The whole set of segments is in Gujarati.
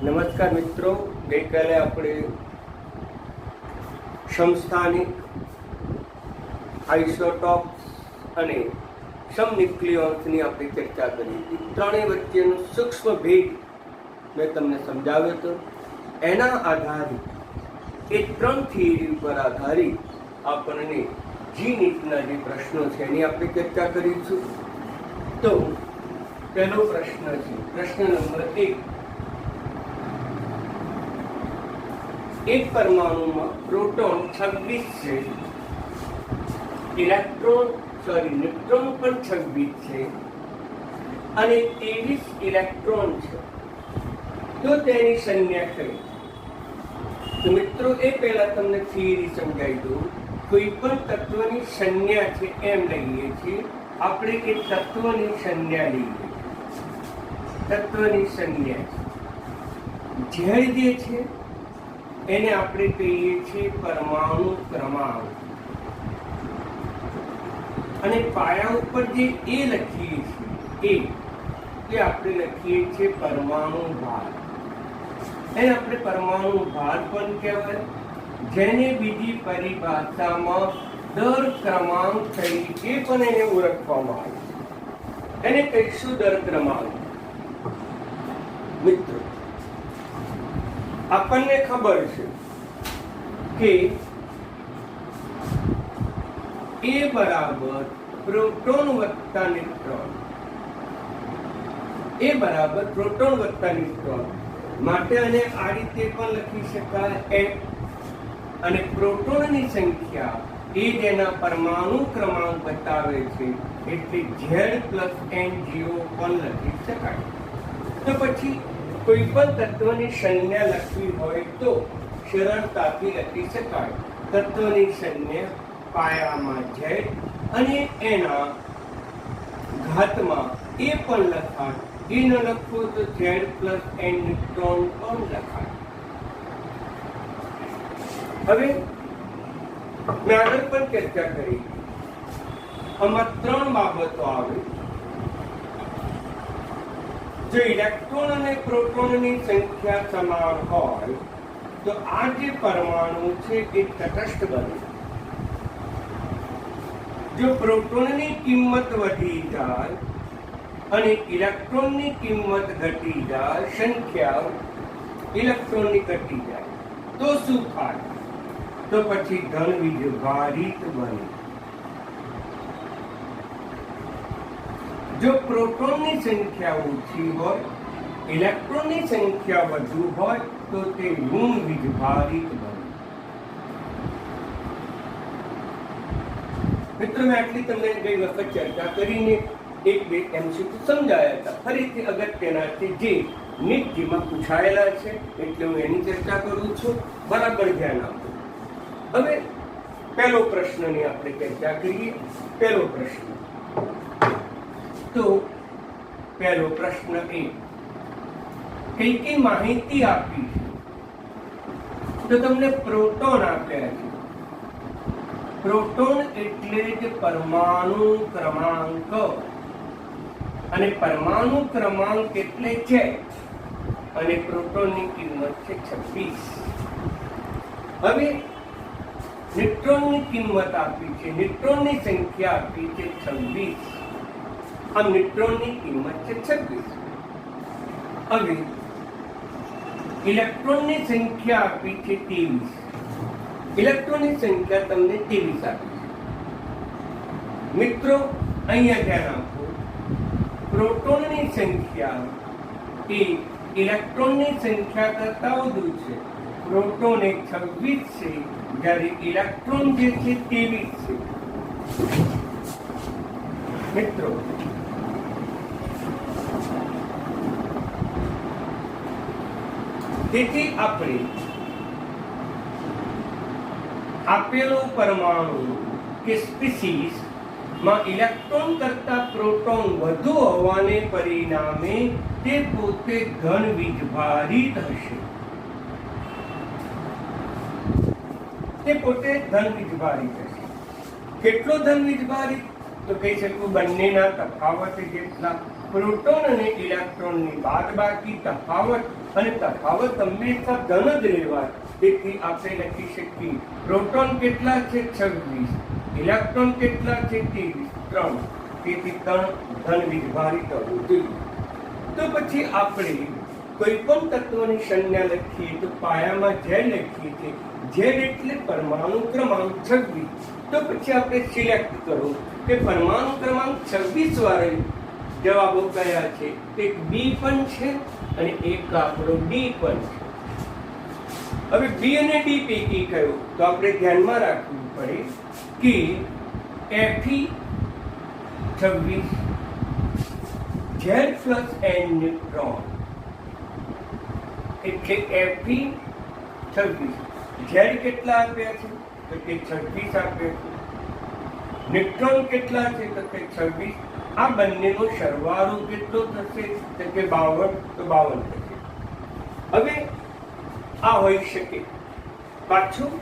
નમસ્કાર મિત્રો, ગઈકાલે આપણે સમસ્થાનિક, આઇસોટોપ્સ અને સમન્યુક્લિયોન્સની આપણે ચર્ચા કરી હતી. ત્રણેય વચ્ચેનો સૂક્ષ્મ ભેદ મેં તમને સમજાવ્યો હતો. એના આધારિત એ ત્રણ થિયરી ઉપર આધારિત આપણને જી નીટના જે પ્રશ્નો છે એની આપણે ચર્ચા કરીશું. તો પહેલો પ્રશ્ન છે, પ્રશ્ન નંબર 1. એક પરમાણુમાં પ્રોટોન 26 છે, ન્યુટ્રોન પણ 26 છે અને 23 ઇલેક્ટ્રોન છે, તો તેની સંજ્ઞા કઈ? તો મિત્રો, એ પહેલા તમને થિયરી સમજાવી દઉં. કોઈ પણ તત્વની સંજ્ઞા છે એમ લઈએ છીએ આપણે કે તત્વની સંજ્ઞા લઈએ. તત્વની સંજ્ઞા ઝેડ જે છે એને આપણે કહીએ છીએ પરમાણુ ક્રમાંક, અને પાયા ઉપર જે એ લખીએ છીએ એ આપણે લખીએ છીએ પરમાણુ ભાર. એને આપણે પરમાણુ ભાર પણ કહેવાય, જેને બીજી પરિભાષામાં દર ક્રમાંક તરીકે પણ એને ઓળખવામાં આવે છે. એને કહીશું દર ક્રમાંક. મિત્રો, આપણને ખબર છે કે એ બરાબર પ્રોટોન વત્તા ન્યુટ્રોન, એ બરાબર પ્રોટોન વત્તા ન્યુટ્રોન માટે અને આ રીતે પણ લખી શકાય એમ. અને પ્રોટોનની સંખ્યા એ જેના પરમાણુ ક્રમાંક બતાવે છે એટલે Z+NGO પણ લખી શકાય. તો પછી કોઈ પણ તત્વની સંજ્ઞા લખવી હોય તો સરળતાથી લખી શકાય. તત્વની સંજ્ઞા પાયામાં Z અને એના ઘાતમાં એ પણ લખાય. એ ન લખવું તો Z+N ન્યુટ્રોન પણ લખાય. હવે મેં આગળ પણ ચર્ચા કરી, આમાં ત્રણ બાબતો આવે. જો ઇલેક્ટ્રોન અને પ્રોટોનની સંખ્યા સમાન હોય તો આ જે પરમાણુ છે એ તટસ્થ બને. જો પ્રોટોનની કિંમત વધી જાય અને ઇલેક્ટ્રોનની કિંમત ઘટી જાય, સંખ્યા ઇલેક્ટ્રોનની ઘટી જાય, તો શું થાય? તો પછી ધન વીજભારિત બને. જો પ્રોટોનની સંખ્યા ઓછી હોય, ઇલેક્ટ્રોનની સંખ્યા વધુ હોય તો તે ઋણ વીજભારિત બને. મિત્રો, મેં આટલી તમને ગઈ વખત ચર્ચા કરીને એક બે MCQ સમજાયા હતા. ફરીથી અગત્યના છે જે નીટજીમાં પૂછાયેલા છે એટલે હું એની ચર્ચા કરું છું. બરાબર ધ્યાન આપો. હવે પહેલો પ્રશ્નની આપણે ચર્ચા કરીએ. પહેલો પ્રશ્ન, તો પહેલો પ્રશ્ન એ કઈ માહિતી આપી છે? તો તમને પ્રોટોન આપ્યા છે. પ્રોટોન એટલે જ પરમાણુ ક્રમાંક, અને પરમાણુ ક્રમાંક એટલે છે, અને પ્રોટોનની કિંમત છે 26. હવે ન્યુટ્રોનની કિંમત આપી છે, ન્યુટ્રોનની સંખ્યા આપી છે 26. આમ ન્યુટ્રોનની કિંમત છે 26. હવે ઇલેક્ટ્રોનની સંખ્યા આપી છે 23. ઇલેક્ટ્રોનની સંખ્યા તમને 23 આપી છે. મિત્રો, અહીંયા ધ્યાન આપો, પ્રોટોનની સંખ્યા એ ઇલેક્ટ્રોનની સંખ્યા કરતા વધુ છે. પ્રોટોન એ 26 છે, જ્યારે ઇલેક્ટ્રોન જે છે 23 છે. મિત્રો, તેથી આપણે આપેલો પરમાણુ કે સ્પીસીસ માં ઇલેક્ટ્રોન કરતા પ્રોટોન વધુ હોવાને પરિણામે તે પોતે ધન વીજભારિત હશે. તે પોતે ધન વીજભારિત હશે. કેટલો ધન વીજભારિત? તો કહી શકું બંનેના તફાવત જેટલા. પ્રોટોન અને ઇલેક્ટ્રોનની બાદબાકી તફાવત અને તફાવત હંમેશા ધન જ રહેવા. તેથી આપણે લખી શકીએ પ્રોટોન કેટલા છે 26, ઇલેક્ટ્રોન કેટલા છે 3. તેથી 3 ધન વીજભારિત હોવું જોઈએ. તો પછી આપણે કોઈ પણ તત્વની સંજ્ઞા લખીએ તો પાયામાં Z લખીએ છીએ. Z એટલે પરમાણુ ક્રમાંક 26. તો પછી આપણે સિલેક્ટ કરો કે પરમાણુ ક્રમાંક 26 વાળા જવાબો કયા છે. એક B પણ છે અને એક આપણો D પણ છે. હવે B અને D પૈકી કયો? તો આપણે ધ્યાનમાં રાખવું પડે કે Fe 26 Z plus N neutron એટલે Fe 26. Z કેટલા આપ્યા છે? તો કે 26 આપ્યા છે. ન્યુટ્રોન કેટલા છે? તો કે 26. આ બંનેનો સરવાળો કેટલો થશે? તો કે 52. તો 52 થશે. હવે આ હોઈ શકે. પાછું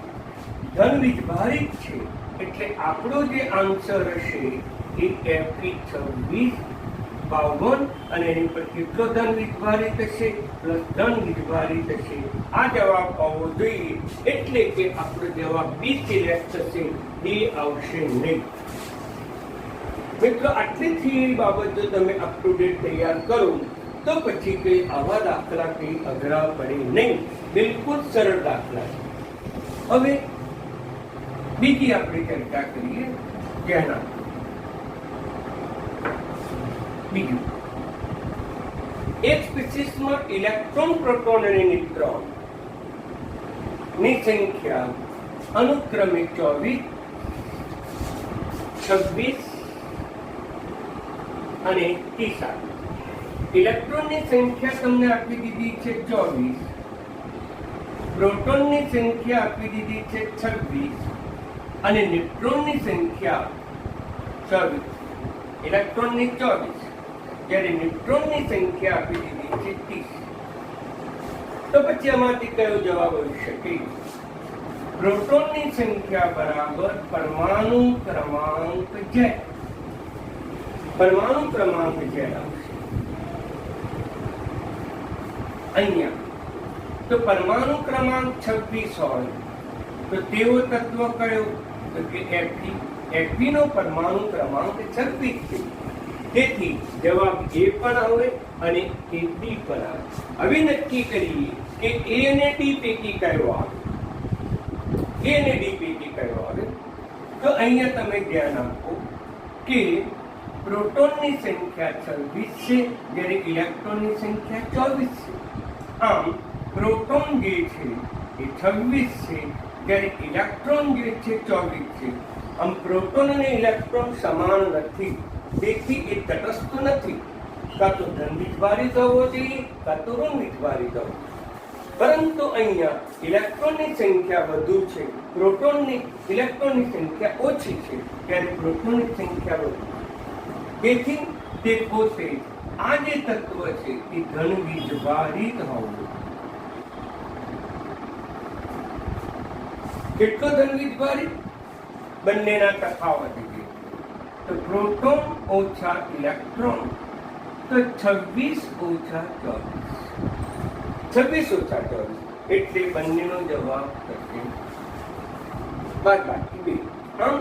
ધન વીજભારિત છે એટલે આપણો જે આન્સર હશે એ Fe 26 52 અને એની પર કેટલો ધન વીજભારિત હશે પ્લસ ધન વીજભારિત હશે. આ જવાબ આવવો જોઈએ. એટલે કે આપણો જવાબ બી સિલેક્ટ થશે, ડી આવશે નહીં. મિત્રો, આટલી થિયરી બાબત જો તમે અપ ટુ ડેટ તૈયાર કરો તો પછી કઈ આવા દાખલા કઈ અઘરા પડે નહીં. બિલકુલ સરળ દાખલા છે. હવે બીજી આપણે ચર્ચા કરીએ જેના બીજું એક સ્પીસીસમાં ઇલેક્ટ્રોન, પ્રોટોન અને ન્યુટ્રોન ની સંખ્યા અનુક્રમે 24, 26 અને 30. ઇલેક્ટ્રોનની સંખ્યા તમને આપી દીધી છે 24, પ્રોટોનની સંખ્યા આપી દીધી છે 26 અને ન્યુટ્રોનની સંખ્યા 24. ઇલેક્ટ્રોનની 24 જ્યારે ન્યુટ્રોનની સંખ્યા આપી દીધી છે 30. તો પછી આમાંથી કયો જવાબ આવી શકે? પ્રોટોનની સંખ્યા બરાબર પરમાણુ ક્રમાંક Z. પરમાણુ ક્રમાંક Z આવશે અહીંયા. તો પરમાણુ ક્રમાંક 26 હોય તો તેવો તત્વ કયો? તો કે Fe નો પરમાણુ ક્રમાંક 26 છે. તેથી જવાબ A પણ આવે અને B પણ આવે. હવે નક્કી કરીએ કે A અને D પૈકી કયો આવે. A અને D પૈકી કયો આવે? તો અહીંયા તમે ધ્યાન આપો કે પ્રોટોનની સંખ્યા 26 છે જ્યારે ઇલેક્ટ્રોનની સંખ્યા 24 છે. આમ પ્રોટોન જે છે એ 26 છે જ્યારે ઇલેક્ટ્રોન જે છે 24 છે. આમ પ્રોટોન અને ઇલેક્ટ્રોન સમાન નથી. તેથી એ તટસ્થ નથી. કાં તો ધન વીજભારિત હોવો જોઈએ કાં તો ઋણ વીજભારિત હોવો. પરંતુ અહીંયા ઇલેક્ટ્રોનની સંખ્યા વધુ છે, ઇલેક્ટ્રોનની સંખ્યા ઓછી છે ત્યારે પ્રોટોનની સંખ્યા વધુ. તેથી તે પોતે આ જે તત્વ છે એ ધન વીજભારિત હોવું. કેટલો ધન વીજભારિત? બંનેના તફાવત છે. તો પ્રોટોન ઓછા ઇલેક્ટ્રોન તો 26 ઓછા 24. 26 ઓછા 24 એટલે બંનેનો જવાબ થશે બાદબાકી 2. આમ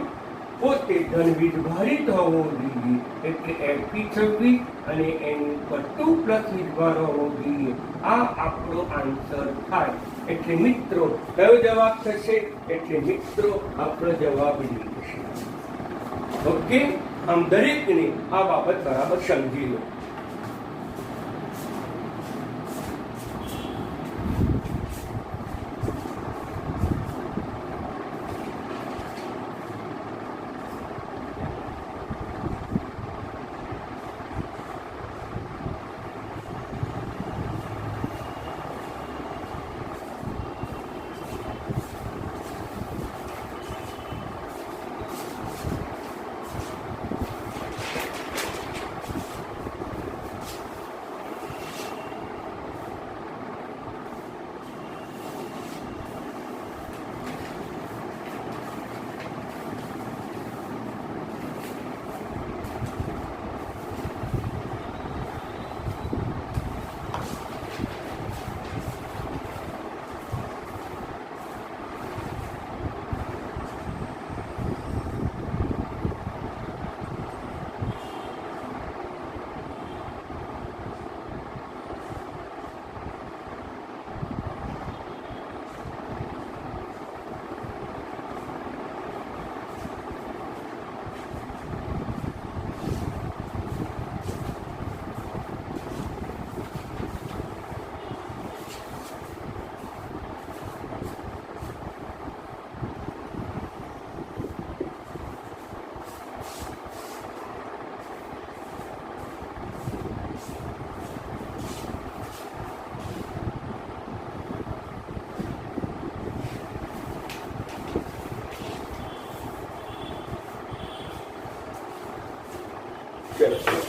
પોતે ધન વીજભારિત હોવો જોઈએ એટલે Fe 26 અને એની પર 2 પ્લસ વીજભાર હોવો જોઈએ. આ આપણો આન્સર થાય. એટલે મિત્રો કયો જવાબ થશે? એટલે મિત્રો આપણો જવાબ D થશે. ઓકે, આમ દરેકને આ બાબત બરાબર સમજી લો.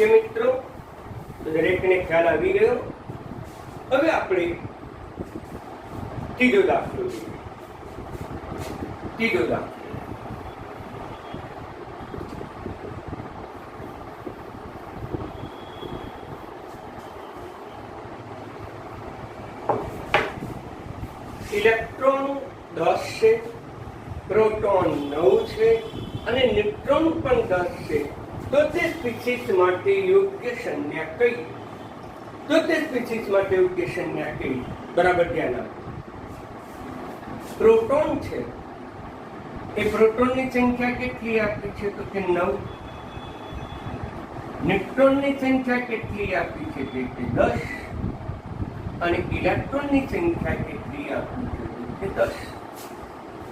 ઓકે મિત્રો, તો દરેકને ખ્યાલ આવી ગયો. હવે આપણે ત્રીજો દાખલો જોઈએ. ત્રીજો દાખલો, ઇલેક્ટ્રોન 10 છે, પ્રોટોન 9 છે અને ન્યુટ્રોન પણ 10 છે. તો તે સ્પીસીસ માટે યોગ્ય સંજ્ઞા કઈ? તો તે સ્પીસીસ માટે યોગ્ય સંજ્ઞા કઈ? બરાબર ધ્યાન આપો. પ્રોટોન છે, એ પ્રોટોનની સંખ્યા કેટલી આપી છે? તો કે 9. ન્યુટ્રોનની સંખ્યા કેટલી આપી છે? કે 10. અને ઇલેક્ટ્રોનની સંખ્યા કેટલી આપી છે? કે 10.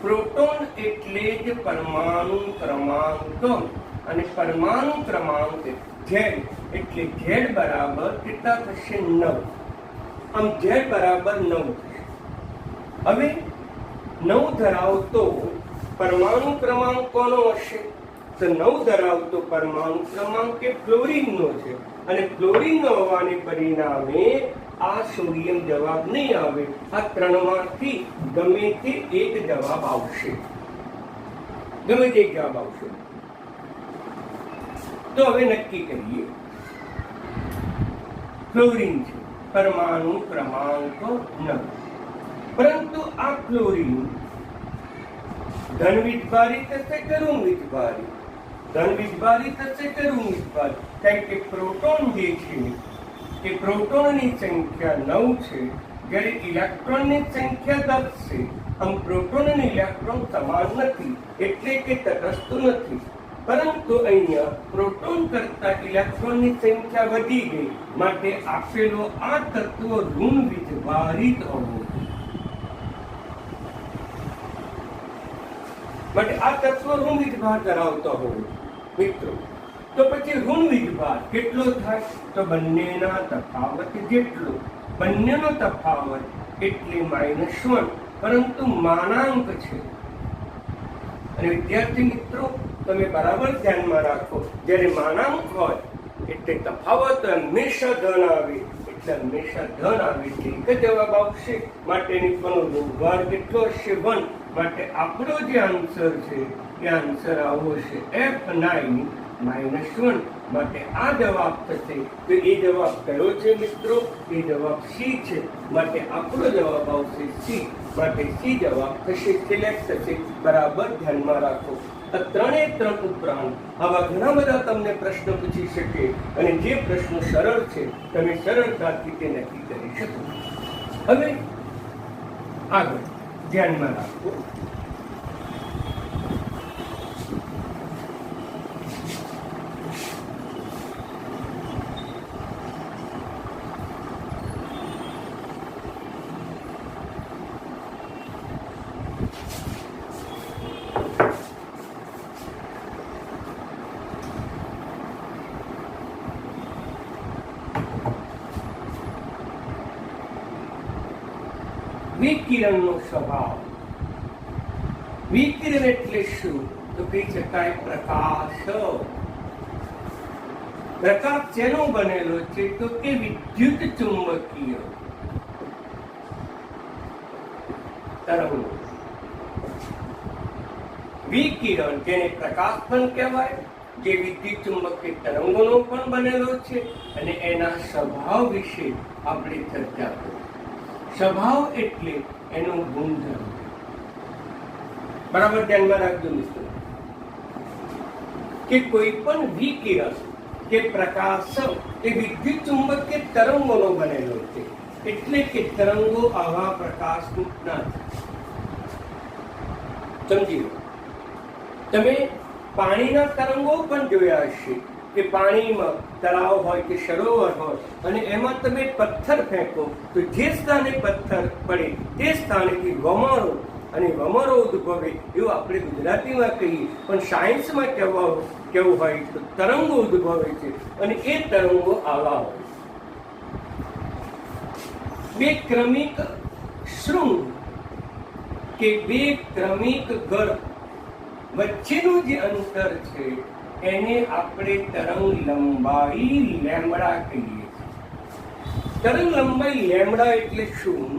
પ્રોટોન એટલે જ પરમાણુ ક્રમાંક, અને પરમાણુ ક્રમાંક Z એટલે Z બરાબર કેટલા થશે? 9. આમ Z બરાબર 9 થશે. હવે 9 ધરાવતો પરમાણુ ક્રમાંક કોનો હશે? તો 9 ધરાવતો પરમાણુ ક્રમાંક એ ફ્લોરિનનો છે, અને ફ્લોરિનનો હોવાને પરિણામે આ સોડિયમ જવાબ નહીં આવે. આ ત્રણમાંથી ગમે તે એક જવાબ આવશે. ગમે તે એક જવાબ આવશે. તો હવે નક્કી કરીએ. ફ્લોરિન છે, પરમાણુ ક્રમાંક 9. પરંતુ આ ફ્લોરિન ધન વીજભારી થશે કે ઋણ વીજભારી? ધન વીજભારી થશે કે ઋણ વીજભારી? કારણ કે પ્રોટોન જે છે એ પ્રોટોનની સંખ્યા 9 છે, જ્યારે ઇલેક્ટ્રોનની સંખ્યા 10 છે. આમ પ્રોટોન અને ઇલેક્ટ્રોન સમાન નથી, એટલે કે તટસ્થ નથી. પરંતુ અહીંયા પ્રોટોન કરતા ઇલેક્ટ્રોનની સંખ્યા વધી ગઈ, માટે આપેલો આ તત્વ ઋણ વીજભારિત હોવું. માટે આ તત્વ ઋણ વીજભાર ધરાવતો હોવું. મિત્રો, તો પછી ઋણ વીજભાર કેટલો થાય? તો બંનેના તફાવત જેટલો. બંનેનો તફાવત એટલે -1, પરંતુ માનાંક છે. અને વિદ્યાર્થી મિત્રો, તમે બરાબર ધ્યાનમાં રાખો, જ્યારે માનાંક હોય એટલે તફાવત હંમેશા ધન આવે, એટલે હંમેશા ધન આવે એટલે એક જવાબ આવશે. માટે નિપનો ઋણભાર કેટલો હશે? 1. માટે આપણો જે આન્સર છે એ આન્સર આવો છે F9 -1. માટે આ જવાબ થશે. તો એ જવાબ કયો છે મિત્રો? એ જવાબ સી છે. માટે આપણો જવાબ આવશે સી. માટે સી જવાબ થશે, સિલેક્ટ થશે. બરાબર ધ્યાનમાં રાખો. આ ત્રણે ત્રણ ઉપરાંત આવા ઘણા બધા તમને પ્રશ્ન પૂછી શકે, અને જે પ્રશ્નો સરળ છે તમે સરળતાથી તે નક્કી કરી શકો. હવે આગળ ધ્યાનમાં રાખો. વિકિરણનો સ્વભાવ. વિકિરણ એટલે શું? તો કહી શકાય પ્રકાશ. પ્રકાશ શેનો બનેલો છે? તો કે વિદ્યુત ચુંબકીય તરંગો. વિકિરણ જેને પ્રકાશ પણ કહેવાય, જે વિદ્યુત ચુંબકીય તરંગોનો પણ બનેલો છે, અને એના સ્વભાવ વિશે આપણે ચર્ચા કરી. સ્વભાવ એટલે એનો ગુણધર્મ. બરાબર ધ્યાનમાં રાખજો મિત્રો, કે કોઈ પણ વિકિરણ કે પ્રકાશ એ વિદ્યુત ચુંબકીય તરંગોનો બનેલો છે. એટલે કે તરંગો આવા પ્રકાશના સમજી લો. તમે પાણીના તરંગો પણ જોયા હશે, કે પાણીમાં તળાવ હોય કે સરોવર હોય, અને એમાં તમે પથ્થર ફેંકો તો જે સ્થાને પથ્થર પડે તે સ્થાનેથી વમળો અને વમળો ઉદ્ભવે, એવું આપણે ગુજરાતીમાં કહીએ. પણ સાયન્સમાં કેવું હોય તો તરંગો ઉદ્ભવે છે, અને એ તરંગો આવા હોય. બે ક્રમિક શૃંગ કે બે ક્રમિક ગર્ભ વચ્ચેનું જે અંતર છે એને આપણે તરંગ લંબાઈ લેમ્બડા કહીએ છીએ. તરંગ લંબાઈ લેમ્બડા એટલે શું?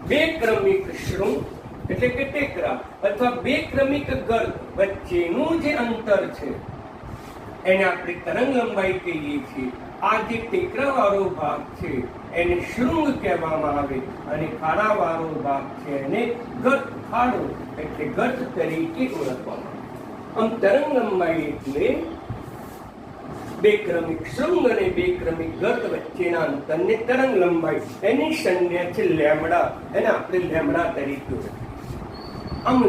બે ક્રમિક શૃંગ એટલે કે ટેકરા અથવા બે ક્રમિક ગર્ત વચ્ચેનું જે અંતર છે એને આપણે તરંગ લંબાઈ કહીએ છીએ. આ જે ટેકરા વાળો ભાગ છે એને શૃંગ કહેવામાં આવે અને ખાડા વાળો ભાગ છે એને ગર્ત, ખાડો એટલે ગર્ત તરીકે ઓળખવામાં આવે. આમ તરંગ લંબાઈ એટલે બે ક્રમિક શૃંગ અને બે ક્રમિક ગર્ત વચ્ચેના અંતરને તરંગ લંબાઈ, એની સંજ્ઞા છે લેમ્બડા, એને આપણે લેમ્બડા તરીકે ઓળખીએ. આમ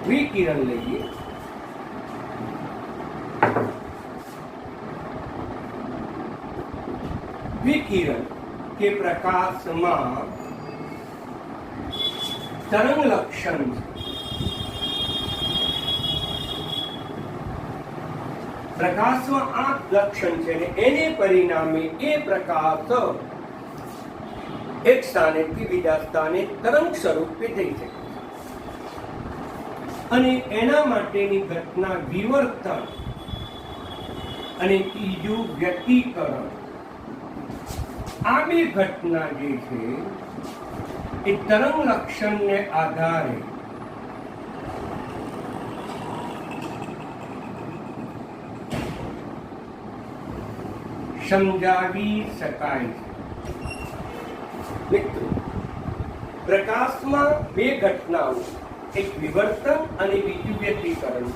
વિકિરણ લઈએ. વિકિરણ કે પ્રકાશમાં તરંગ લક્ષણ છે. પ્રકાશમાં આ લક્ષણ છે અને એને પરિણામે એ પ્રકાશ એક સ્થાનેથી બીજા સ્થાને તરંગ સ્વરૂપે થઈ શકે અને એના માટેની ઘટના વિવર્તન અને ત્રીજું વ્યતિકરણ. આ બે ઘટના જે છે એ તરંગ લક્ષણને આધારે સમજાવી શકાય છે. મિત્રો, પ્રકાશમાં બે ઘટનાઓ, એક વિવર્તન અને બીજું વ્યતિકરણ.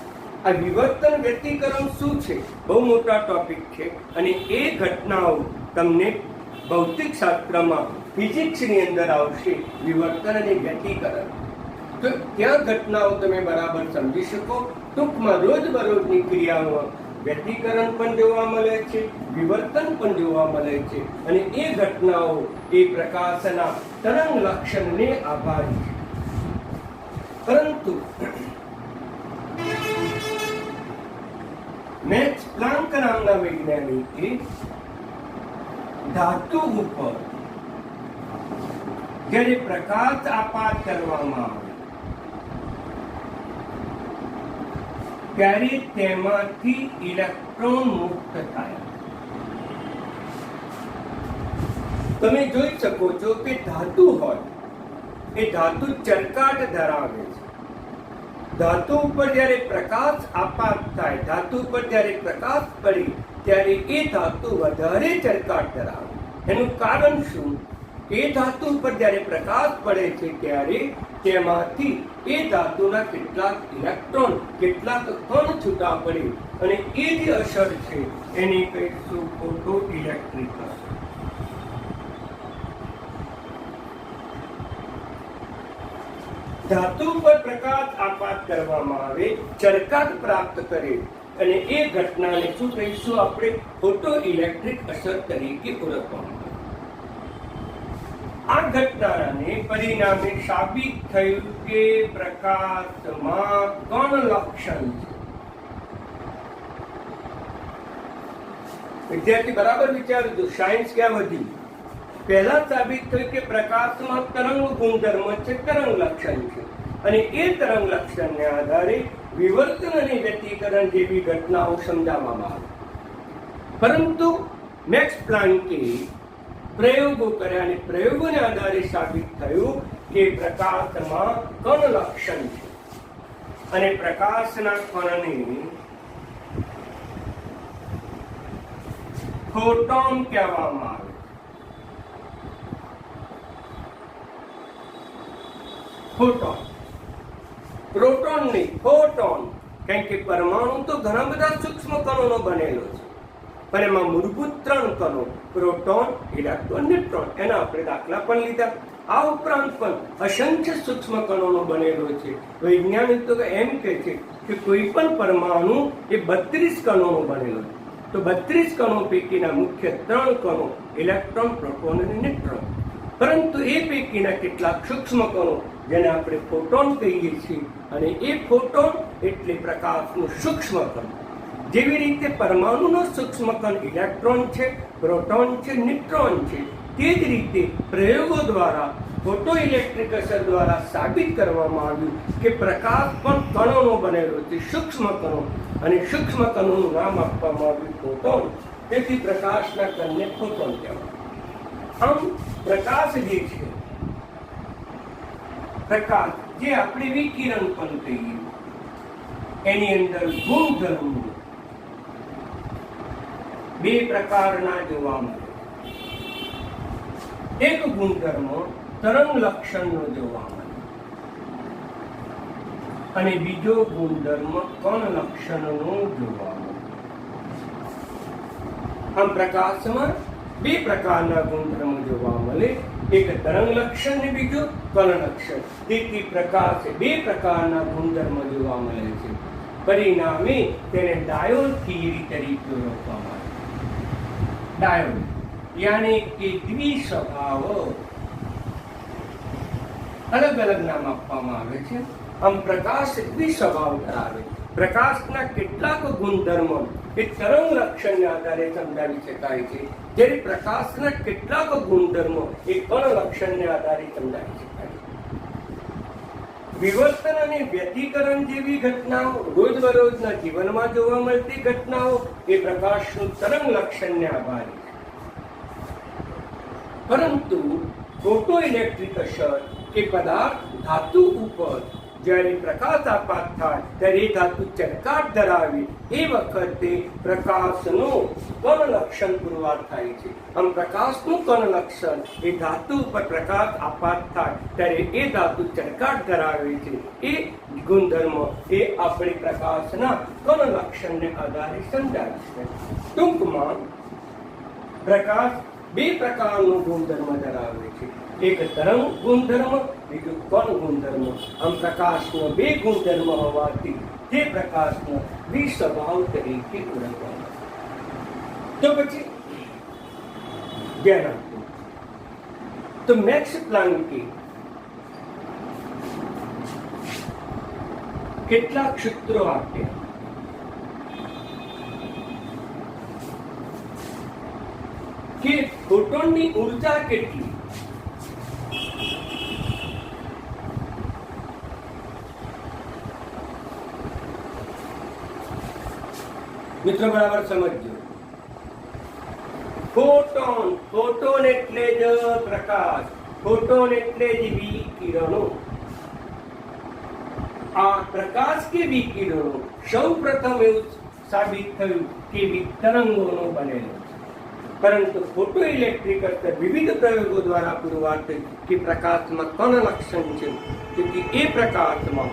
આ વિવર્તન વ્યતિકરણ શું છે? બહુ મોટા ટોપિક છે અને એ ઘટનાઓ તમને ભૌતિક શાસ્ત્રમાં ફિઝિક્સની અંદર આવશે. વિવર્તન અને વ્યતિકરણ, તો ત્યાં ઘટનાઓ તમે બરાબર સમજી શકો. ટૂંકમાં રોજબરોજની ક્રિયાઓમાં વ્યતિકરણ પણ જોવા મળે છે, વિવર્તન પણ જોવા મળે છે અને એ ઘટનાઓ એ પ્રકાશના તરંગ લક્ષણને આભારી છે. પરંતુ મેક્સ પ્લાન્ક નામના વૈજ્ઞાનિકે ધાતુ ઉપર જ્યારે પ્રકાશ આપાત કરવામાં આવે ત્યારે તેમાંથી ઇલેક્ટ્રોન મુક્ત થાય. તમે જોઈ શકો છો કે ધાતુ હોય એ ધાતુ ચરકાટ ધરાવે છે. ધાતુ ઉપર જ્યારે પ્રકાશ આપાત થાય, ધાતુ ઉપર જ્યારે પ્રકાશ પડે ત્યારે એ ધાતુ વધારે ચરકાટ ધરાવે. એનું કારણ શું? એ ધાતુ ઉપર જ્યારે પ્રકાશ પડે છે ત્યારે તેમાંથી એ ધાતુના કેટલાક ઇલેક્ટ્રોન, કેટલાક કણ છૂટા પડે અને એ જે અસર છે એને કહીશું ફોટો ઇલેક્ટ્રિક અસર. ધાતુ પર પ્રકાશ આપાત કરવામાં આવે, ચરકાટ પ્રાપ્ત કરે અને એ ઘટનાને શું કહીશું આપણે? ફોટો ઇલેક્ટ્રિક અસર તરીકે ઓળખવામાં આવે. આ ઘટનાને પરિણામે સાબિત થયું કે પ્રકાશમાં કણ લક્ષણ છે. વિદ્યાર્થી બરાબર વિચારજો, સાયન્સ ક્યાં વધી? પહેલા સાબિત થયું કે પ્રકાશમાં તરંગ ગુણધર્મ છે, તરંગ લક્ષણ છે અને એ તરંગ લક્ષણને આધારે વિવર્તન અને વ્યતિકરણ જેવી ઘટનાઓ સમજાવવામાં આવી. પરંતુ મેક્સ પ્લાન્કે પ્રયોગો કર્યા અને પ્રયોગોને આધારે સાબિત થયું કે પ્રકાશમાં કણ લક્ષણ છે અને પ્રકાશના કણને ફોટોન કહેવામાં આવે. ફોટોન, પ્રોટોન નહીં, ફોટોન. કારણ કે પરમાણુ તો ઘણા બધા સૂક્ષ્મ કણોનો બનેલો છે, પણ એમાં મૂળભૂત 3 કણો, પ્રોટોન, ઇલેક્ટ્રોન, ન્યુટ્રોન, એના આપણે દાખલા પણ લીધા. આ ઉપરાંત પણ અસંખ્ય સૂક્ષ્મ કણોનો બનેલો છે. વૈજ્ઞાનિકો એમ કહે છે કે કોઈ પણ પરમાણુ એ 32 કણોનો બનેલો છે. તો 32 કણો પૈકીના મુખ્ય 3 કણો ઇલેક્ટ્રોન, પ્રોટોન અને ન્યુટ્રોન. પરંતુ એ પૈકીના કેટલાક સૂક્ષ્મ કણો જેને આપણે ફોટોન કહીએ છીએ અને એ ફોટોન એટલે પ્રકાશનું સૂક્ષ્મ કણ. જેવી રીતે પરમાણુનો સૂક્ષ્મ કણ ઇલેક્ટ્રોન છે, પ્રોટોન છે, ન્યુટ્રોન છે, તે જ રીતે પ્રયોગો દ્વારા ફોટો ઇલેક્ટ્રિક અસર દ્વારા સાબિત કરવામાં આવ્યું કે પ્રકાશ પણ કણોનો બનેલો છે, સૂક્ષ્મ કણો, અને સૂક્ષ્મ કણોનું નામ આપવામાં આવ્યું ફોટોન. તેથી પ્રકાશના કણને ફોટોન કહેવાય. આમ પ્રકાશ જે છે, પ્રકાશ જે આપણે વિકિરણ પણ કહીએ, એની અંદર ગુણધર્મો બે પ્રકારના જોવા મળે. એક ગુણધર્મ તરંગ લક્ષણનો જોવા મળે અને બીજો ગુણધર્મ કણ લક્ષણનો જોવા મળે. આમ પ્રકાશમાં બે પ્રકારના ગુણધર્મો જોવા મળે, એક તરંગ લક્ષણ ને બીજો કણ લક્ષણ. તેથી પ્રકાશ બે પ્રકારના ગુણધર્મો જોવા મળે છે. પરિણામે તેને ડાયોડ થિયરી તરીકે ઓળખવામાં આવે. ડાયોડ યાની કે દ્વિસ્વભાવ, અલગ અલગ નામ આપવામાં આવે છે. આમ પ્રકાશ દ્વિસ્વભાવ ધરાવે. પ્રકાશના કેટલાક ગુણધર્મો એ તરંગ લક્ષણને આધારે સમજાવી શકાય છે, જ્યારે પ્રકાશના કેટલાક ગુણધર્મો એ કણ લક્ષણને આધારે સમજાવી શકાય છે. વિવર્તન અને વ્યતિકરણ જેવી ઘટનાઓ, રોજબરોજના જીવનમાં જોવા મળતી ઘટનાઓ એ પ્રકાશનું તરંગ લક્ષણને આધારે છે. પરંતુ ફોટો ઇલેક્ટ્રિક અસર કે પદાર્થ ધાતુ ઉપર જ્યારે પ્રકાશ આપાત થાય ત્યારે એ ધાતુ ચળકાટ ધરાવે, એ વખતે પ્રકાશનું કણ લક્ષણ પુરવાર થાય છે. આમ પ્રકાશનું કણ લક્ષણ એ ધાતુ ઉપર પ્રકાશ આપાત થાય ત્યારે એ ધાતુ ચળકાટ ધરાવે છે. એ ગુણધર્મ એ આપણે પ્રકાશના કણ લક્ષણને આધારે સમજાવીશું. ટૂંકમાં પ્રકાશ બે પ્રકારનો ગુણધર્મ ધરાવે છે, એક તરંગ ગુણધર્મ, બીજું કણ ગુણધર્મ. આમ પ્રકાશનો બે ગુણધર્મ હોવાથી તે પ્રકાશનો દ્વિસ્વભાવ તરીકે ઓળખવામાં આવે. તો પછી ધ્યાન આપો તો મેક્સ પ્લાન્કે કેટલાક સૂત્રો આપ્યા. કે ફોટોનની ઉર્જા કેટલી? મિત્રો બરાબર સમજજો. ફોટોન, ફોટોન એટલે જ પ્રકાશ, ફોટોન એટલે જ વિકિરણો. આ પ્રકાશ કે વિકિરણો સૌ પ્રથમ એવું સાબિત થયું કે તરંગોનો બનેલો છે. પરંતુ ફોટો ઇલેક્ટ્રિક અસર વિવિધ પ્રયોગો દ્વારા પુરવાર થઈ કે પ્રકાશમાં કણ લક્ષણ છે. તેથી એ પ્રકાશમાં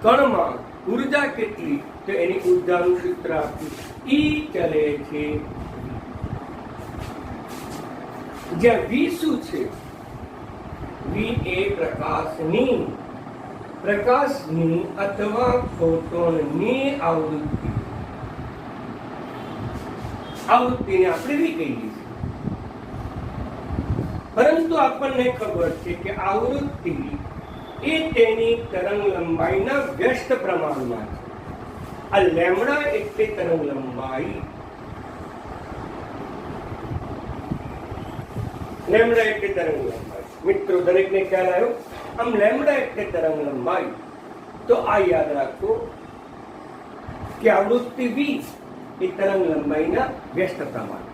કણમાં ઉર્જા કેટલી, તો એની ઉર્જાનું સૂત્ર આપ્યું, ઈ ચલે છે. જ્યાં વી શું છે? વી એ પ્રકાશની અથવા ફોટોનની આવૃત્તિ. આવૃત્તિને આપણે વી કહીએ છીએ. પરંતુ આપણને ખબર છે કે આવૃત્તિ એ તેની તરંગ લંબાઈના વ્યસ્ત પ્રમાણમાં છે. આ લેમ્ડા એટલે તરંગ લંબાઈ. લેમ્ડા એટલે તરંગ લંબાઈ. મિત્રો દરેકને ખ્યાલ આવ્યો? આમ લેમ્ડા એટલે તરંગ લંબાઈ. તો આ યાદ રાખો કે આવૃત્તિ વી એ તરંગ લંબાઈના વ્યસ્ત પ્રમાણ.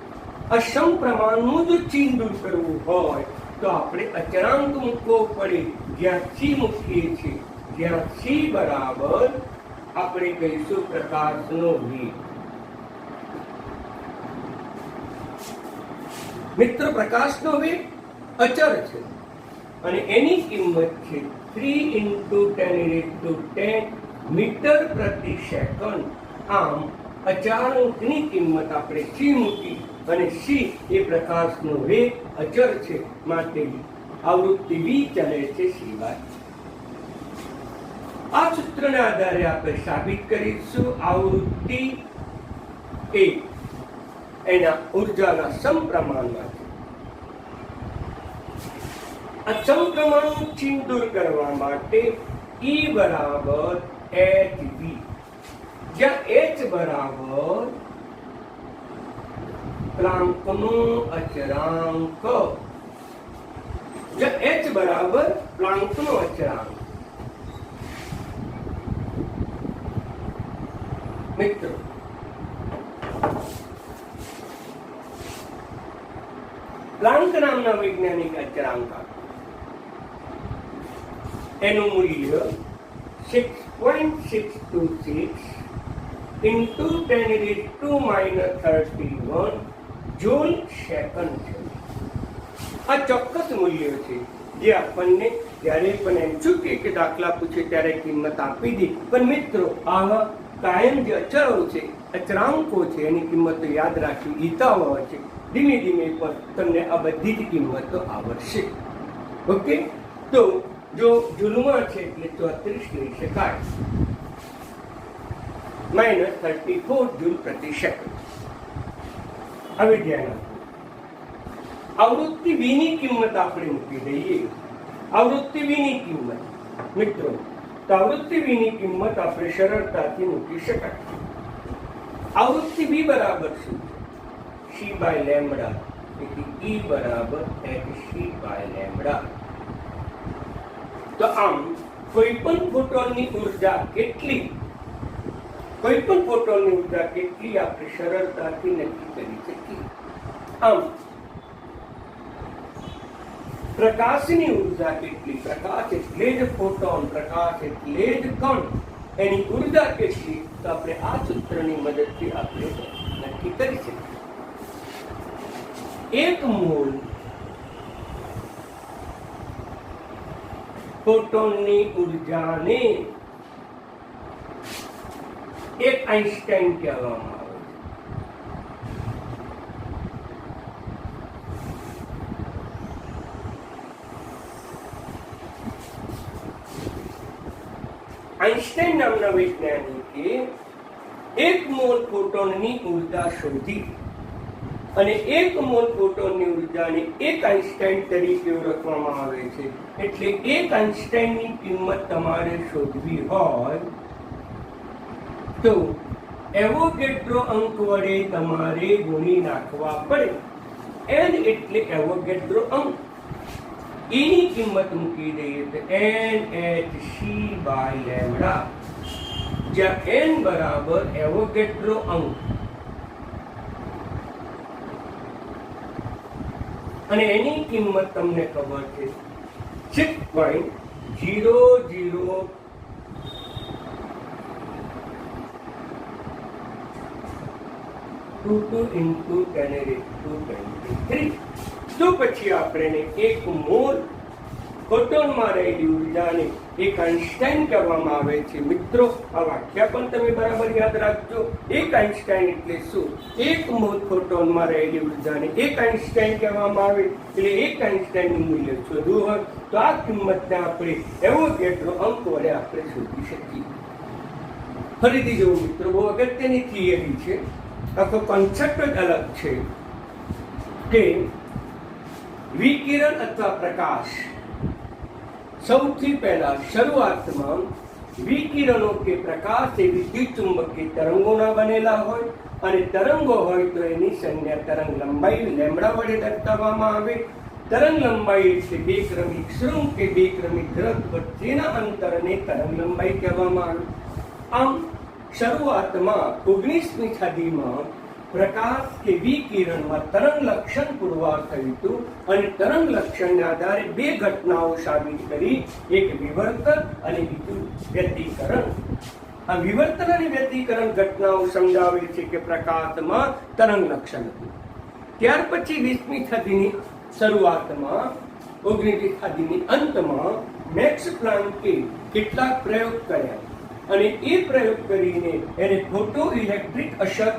આ સમપ્રમાણનું જો ચિહ્ન દૂર કરવું હોય તો આપણે અચળાંક મૂકવો પડે. જ્યાં સી મૂકીએ છીએ, જ્યાં સી બરાબર આપણે કહીશું પ્રકાશનો વેગ. મિત્ર પ્રકાશનો વેગ અચળ છે અને એની કિંમત છે 3 × 10⁻10 મીટર પ્રતિ સેકન્ડ. આમ અચળાંકની કિંમત આપણે સી મૂકી અને સી એ પ્રકાશનો વેગ અચળ છે, માટે આવૃત્તિ વી ચલે છે સી બાય. આ સૂત્રને આધારે આપણે સાબિત કરીશું આવૃત્તિ એ એના ઉર્જાના સમપ્રમાણમાં છે. આ સમપ્રમાણનું ચિહ્ન દૂર કરવા માટે ઈ બરાબર એચ વી, જ્યાં એચ બરાબર પ્લાન્કનો અચળાંક h બરાબર પ્લાન્કનો અચળાંક. મિત્રો પ્લાન્ક નામના વૈજ્ઞાનિક અચળાંક એનું મૂલ્ય 6.626 into 10⁻⁻31 જૂલ સેકન્ડ છે. આ ચોક્કસ મૂલ્યો છે જે આપણને જ્યારે પણ એમ ચૂકે કે દાખલા પૂછે ત્યારે કિંમત આપી દી. પણ મિત્રો આવા કાયમ જે અચળો છે, અચળાંકો છે, એની કિંમતો યાદ રાખવી હિતાવહ છે. ધીમે ધીમે પણ તમને આ બધી જ કિંમતો આવડશે. ઓકે, તો જો જૂલમાં છે એટલે 34 લઈ શકાય, -34 જૂલ પ્રતિ સેકન્ડ. હવે ધ્યાન આપો, આવૃત્તિ v ની કિંમત આપણે મૂકી દઈએ. આવૃત્તિ v ની કિંમત મિત્રો, તો આવૃત્તિ v ની કિંમત આપણે સરળતાથી મૂકી શકાય. આવૃત્તિ v બરાબર શું છે? c બાય લેમ્બડા, એટલે E બરાબર hc બાય લેમ્બડા. તો આમ કોઈ પણ ફોટોનની ઉર્જા કેટલી, કોઈ પણ ફોટોનની ઉર્જા કેટલી આપણે સરળતાથી નક્કી કરી શકીએ. આમ પ્રકાશની ઉર્જા કેટલી, પ્રકાશ એટલે જ ફોટોન, પ્રકાશ એટલે જ કણ, એની ઉર્જા કેટલી, તો આપણે આ સૂત્રની મદદથી આપણે નક્કી કરી શકીએ. 1 મોલ ફોટોનની ઉર્જાને એક આઈન્સ્ટાઈન કહેવામાં આવે છે. આઈન્સ્ટાઈન નામના વૈજ્ઞાનિકે 1 મોલ ફોટોનની ઉર્જા શોધી અને 1 મોલ ફોટોનની ઉર્જાને 1 આઈન્સ્ટાઈન તરીકે ઓળખવામાં આવે છે. એટલે 1 આઈન્સ્ટાઈનની કિંમત તમારે શોધવી હોય તો એવોગેડ્રો અંક વડે તમારે ગુણી નાખવા પડે. n એટલે એવોગેડ્રો અંક. E ની કિંમત મૂકી દઈએ તો nhc બાય લેમ્બડા, જ્યાં n બરાબર એવોગેડ્રો અંક અને એની કિંમત તમને ખબર છે 6.0022 into 10⁻23. તો પછી આપણે 1 મોલ ફોટોનમાં રહેલી ઉર્જાને 1 આઈન્સ્ટાઈન કહેવામાં આવે છે. મિત્રો આ વાક્ય પણ તમે બરાબર યાદ રાખજો. 1 આઈન્સ્ટાઈન એટલે શું? 1 મોલ ફોટોનમાં રહેલી ઉર્જાને 1 આઈન્સ્ટાઈન કહેવામાં આવે. એટલે 1 આઈન્સ્ટાઈનનું મૂલ્ય શોધવું હોય તો આ કિંમતને આપણે એવોગેડ્રો અંક વડે આપણે શોધી શકીએ. ફરીથી જોવું મિત્રો, બહુ અગત્યની થિયરી છે. આખો કોન્સેપ્ટ જ અલગ છે કે વિકિરણ અથવા પ્રકાશ સૌથી પહેલા શરૂઆતમાં વિકિરણો કે પ્રકાશ એ વિદ્યુત ચુંબકીય તરંગોના બનેલા હોય અને તરંગો હોય તો એની સંજ્ઞા તરંગ લંબાઈ લેમ્બડા વડે દર્શાવવામાં આવે. તરંગ લંબાઈ એટલે બે ક્રમિક શૃંગ કે બે ક્રમિક દ્રવ વચ્ચેના અંતરને તરંગ લંબાઈ કહેવામાં આવે. આમ શરૂઆતમાં 19મી સદીમાં પ્રકાશ કે વિકિરણમાં તરંગ લક્ષણ પુરવાર થયું હતું અને તરંગ લક્ષણના આધારે બે ઘટનાઓ સાબિત કરી, એક વિવર્તન અને બીજું વ્યતિકરણ. આ વિવર્તન અને વ્યતિકરણ ઘટનાઓ સમજાવે છે કે પ્રકાશમાં તરંગ લક્ષણ હતું. ત્યાર પછી 20મી સદીની શરૂઆતમાં 19મી સદીની અંતમાં મેક્સ પ્લાન્કે કેટલાક પ્રયોગ કર્યા અને એ પ્રયોગ કરીને એને ફોટો ઇલેક્ટ્રિક અસર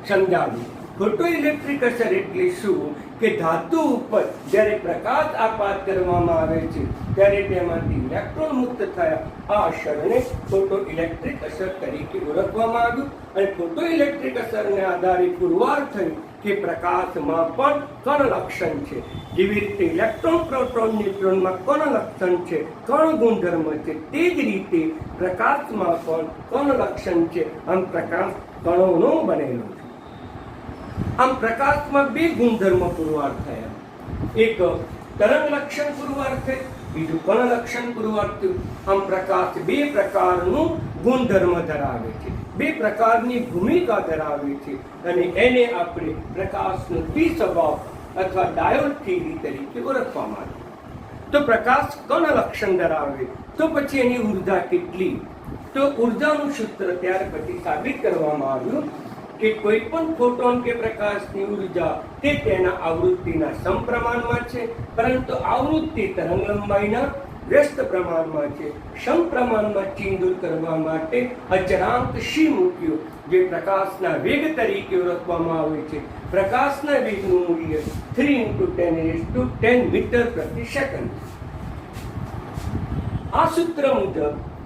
સમજાવી. ફોટો ઇલેક્ટ્રિક અસર એટલે શું કે ધાતુ ઉપર જ્યારે પ્રકાશ આપાત કરવામાં આવે છે ત્યારે તેમાંથી ઇલેક્ટ્રોન મુક્ત થયા. આ અસરને ફોટો ઇલેક્ટ્રિક અસર તરીકે ઓળખવામાં આવ્યું અને ફોટો ઇલેક્ટ્રિક અસરને આધારે પુરવાર થયું કે પ્રકાશમાં પણ કણ લક્ષણ છે. જેવી રીતે ઇલેક્ટ્રોન પ્રોટોન ન્યુટ્રોનમાં કણ લક્ષણ છે, કણ ગુણધર્મ છે, તે જ રીતે પ્રકાશમાં પણ કણ લક્ષણ છે. આમ પ્રકાશ કણોનો બનેલો છે. આમ પ્રકાશમાં બે ગુણધર્મ પુરવાર થયા. એક તરંગ લક્ષણ પુરવાર થયું, બીજું કણ લક્ષણ પુરવાર થયું. આમ પ્રકાશ બે પ્રકારનું ગુણધર્મ ધરાવે છે, બે પ્રકારની ભૂમિકા ધરાવે છે અને એને આપણે પ્રકાશનો દ્વિસ્વભાવ અથવા ડાયોડ થિયરી તરીકે ઓળખવામાં આવે. તો પ્રકાશ કણ લક્ષણ ધરાવે તો પછી એની ઉર્જા કેટલી? તો ઉર્જાનું સૂત્ર ત્યાર પછી સાબિત કરવામાં આવ્યું કે કોઈ પણ ફોટોન કે પ્રકાશની ઉર્જા તે તેના આવૃત્તિના સમપ્રમાણમાં છે, પરંતુ આવૃત્તિ તરંગ લંબાઈના વ્યસ્ત પ્રમાણમાં છે. સમપ્રમાણમાં ચિંદુર કરવા માટે અચળાંક સી મૂક્યો, જે પ્રકાશના વેગ તરીકે ઓળખવામાં આવે છે. પ્રકાશના વેગનું મૂલ્ય 3 × 10 મીટર પ્રતિ સેકન્ડ. આ સૂત્ર મુજબ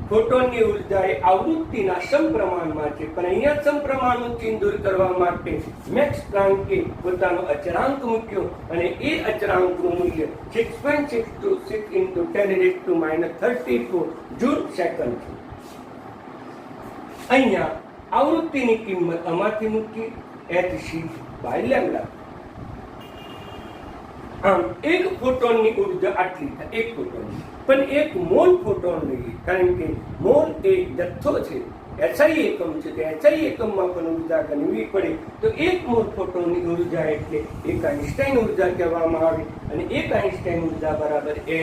ફોટોનની ઉર્જા એ આવૃત્તિના સમપ્રમાણમાં છે, પણ અહીંયા સમપ્રમાણનું ચિંદુર કરવા માટે મેક્સ પ્લાન્કે પોતાનો અચળાંક મૂક્યો અને એ અચળાંકનું મૂલ્ય 6.626 × 10⁻34 જૂલ સેકન્ડ છે. અહીંયા આવૃત્તિની કિંમત આમાંથી મૂકી hc/λ. આમ એક ફોટોનની ઉર્જા આટલી થાય, એક ફોટોનની. પણ એક મોલ ફોટોન લઈએ, કારણ કે મોલ એ જથ્થો છે, એસઆઈ એકમ છે, તો એસઆઈ એકમમાં પણ ઉર્જા ગણવી પડે. તો એક મોલ ફોટોનની ઉર્જા એટલે એક આઇન્સ્ટાઈન ઉર્જા કહેવામાં આવે અને એક આઇન્સ્ટાઈન ઉર્જા બરાબર Ne.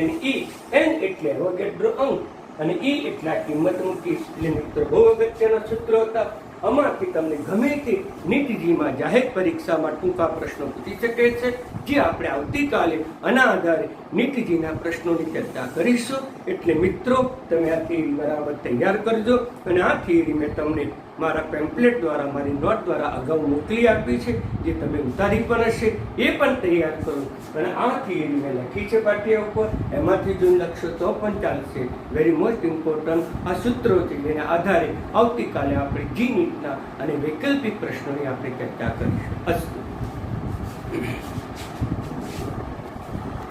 n એટલે એવોગેડ્રો અંક અને E એટલા કિંમત મૂકી. એટલે મિત્રો બહુ અગત્યના સૂત્રો હતા. આમાંથી તમને ગમે તે નીટજીમાં જાહેર પરીક્ષામાં ટૂંકા પ્રશ્નો પૂછી શકે છે, જે આપણે આવતીકાલે આના આધારે નીટજીના પ્રશ્નોની ચર્ચા કરીશું. એટલે મિત્રો તમે આ થિયરી બરાબર તૈયાર કરજો અને આ થિયરી મેં તમને મારા પેમ્પલેટ દ્વારા, મારી નોટ દ્વારા અગાઉ મોકલી આપી છે, જે તમે ઉતારી પણ હશે, એ પણ તૈયાર કરો. અને આ થિયરી મેં લખી છે પાટિયા ઉપર, એમાંથી જો લખશો તો પણ ચાલશે. વેરી મોસ્ટ ઇમ્પોર્ટન્ટ આ સૂત્રો છે, જેના આધારે આવતીકાલે આપણે જી નીટના અને વૈકલ્પિક પ્રશ્નોની આપણે ચર્ચા કરીશું. અસ્તુ.